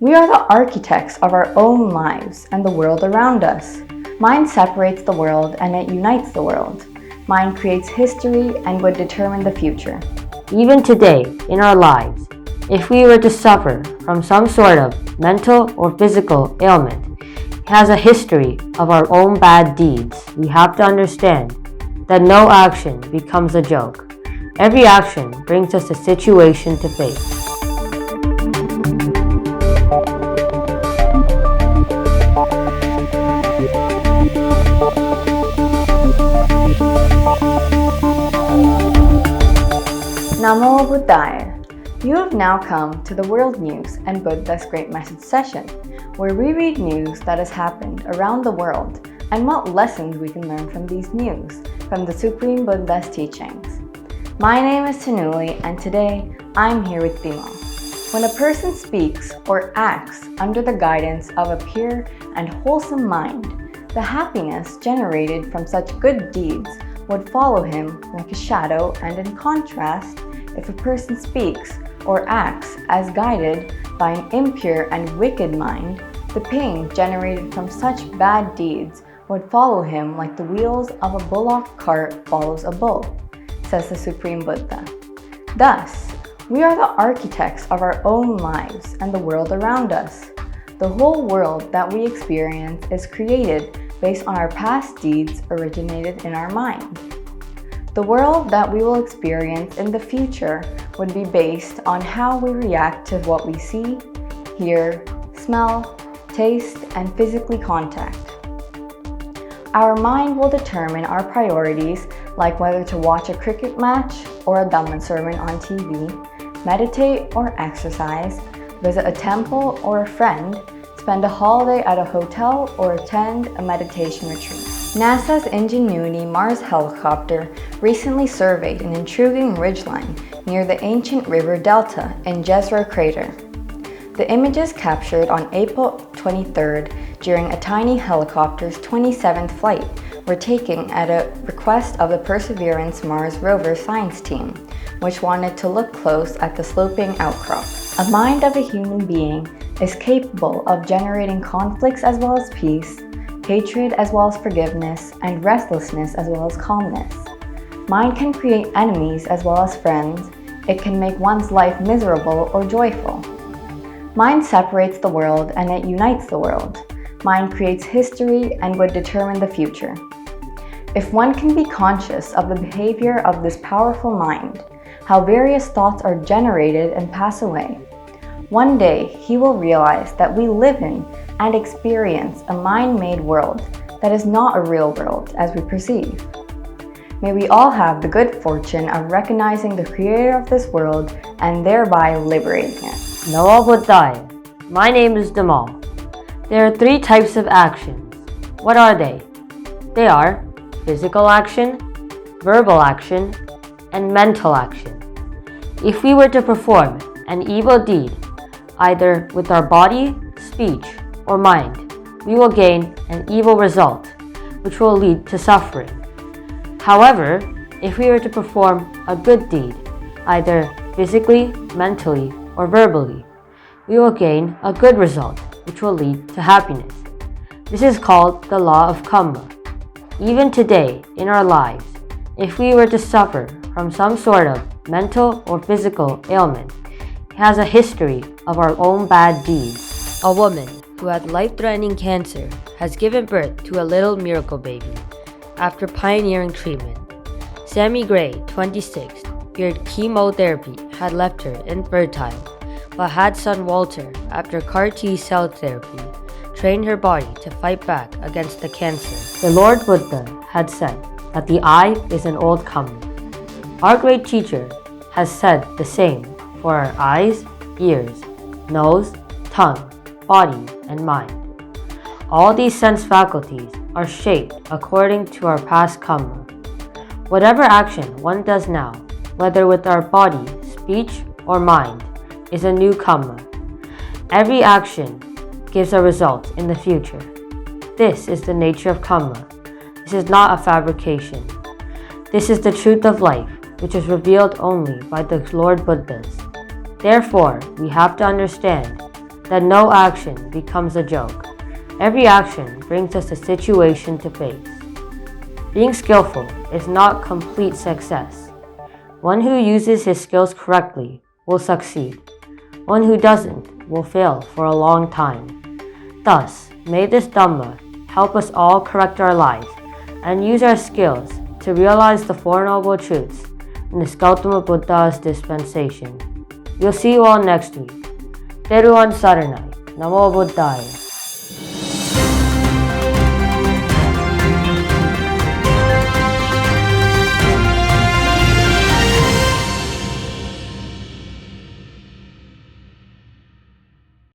We are the architects of our own lives and the world around us. Mind separates the world and it unites the world. Mind creates history and would determine the future. Even today, in our lives, if we were to suffer from some sort of mental or physical ailment, it has a history of our own bad deeds. We have to understand that no action becomes a joke. Every action brings us a situation to face. Namo Buddhaya. You have now come to the World News and Buddha's Great Message session, where we read news that has happened around the world and what lessons we can learn from these news, from the Supreme Buddha's teachings. My name is Tanuli, and today I'm here with Timo. When a person speaks or acts under the guidance of a pure and wholesome mind, the happiness generated from such good deeds would follow him like a shadow, and in contrast, if a person speaks or acts as guided by an impure and wicked mind, the pain generated from such bad deeds would follow him like the wheels of a bullock cart follows a bull, says the Supreme Buddha. Thus, we are the architects of our own lives and the world around us. The whole world that we experience is created based on our past deeds originated in our mind. The world that we will experience in the future would be based on how we react to what we see, hear, smell, taste, and physically contact. Our mind will determine our priorities, like whether to watch a cricket match or a Dhamma sermon on TV, meditate or exercise, visit a temple or a friend, spend a holiday at a hotel, or attend a meditation retreat. NASA's Ingenuity Mars helicopter recently surveyed an intriguing ridgeline near the ancient river delta in Jezero crater. The images captured on April 23rd during a tiny helicopter's 27th flight were taken at a request of the Perseverance Mars rover science team, which wanted to look close at the sloping outcrop. A mind of a human being is capable of generating conflicts as well as peace, hatred as well as forgiveness, and restlessness as well as calmness. Mind can create enemies as well as friends. It can make one's life miserable or joyful. Mind separates the world and it unites the world. Mind creates history and would determine the future. If one can be conscious of the behavior of this powerful mind, how various thoughts are generated and pass away, one day he will realize that we live in and experience a mind-made world that is not a real world as we perceive. May we all have the good fortune of recognizing the creator of this world and thereby liberating it. Namo Buddhaya. My name is Dhamal. There are 3 types of actions. What are they? They are physical action, verbal action, and mental action. If we were to perform an evil deed, either with our body, speech, or mind, we will gain an evil result, which will lead to suffering. However, if we were to perform a good deed, either physically, mentally, or verbally, we will gain a good result, which will lead to happiness. This is called the law of karma. Even today, in our lives, if we were to suffer from some sort of mental or physical ailment, it has a history of our own bad deeds. A woman who had life-threatening cancer has given birth to a little miracle baby after pioneering treatment. Sammy Grey, 26, feared chemotherapy had left her infertile, but had son Walter, after CAR T-cell therapy, trained her body to fight back against the cancer. The Lord Buddha had said that the eye is an old karma. Our great teacher has said the same for our eyes, ears, nose, tongue, body, and mind. All these sense faculties are shaped according to our past karma. Whatever action one does now, whether with our body, speech, or mind, is a new karma. Every action gives a result in the future. This is the nature of karma. This is not a fabrication. This is the truth of life, which is revealed only by the Lord Buddhas. Therefore, we have to understand that no action becomes a joke. Every action brings us a situation to face. Being skillful is not complete success. One who uses his skills correctly will succeed. One who doesn't will fail for a long time. Thus, may this Dhamma help us all correct our lives and use our skills to realize the Four Noble Truths in this Gautama Buddha's dispensation. We'll see you all next week. Teruvan Saranai. Namo Buddhaya.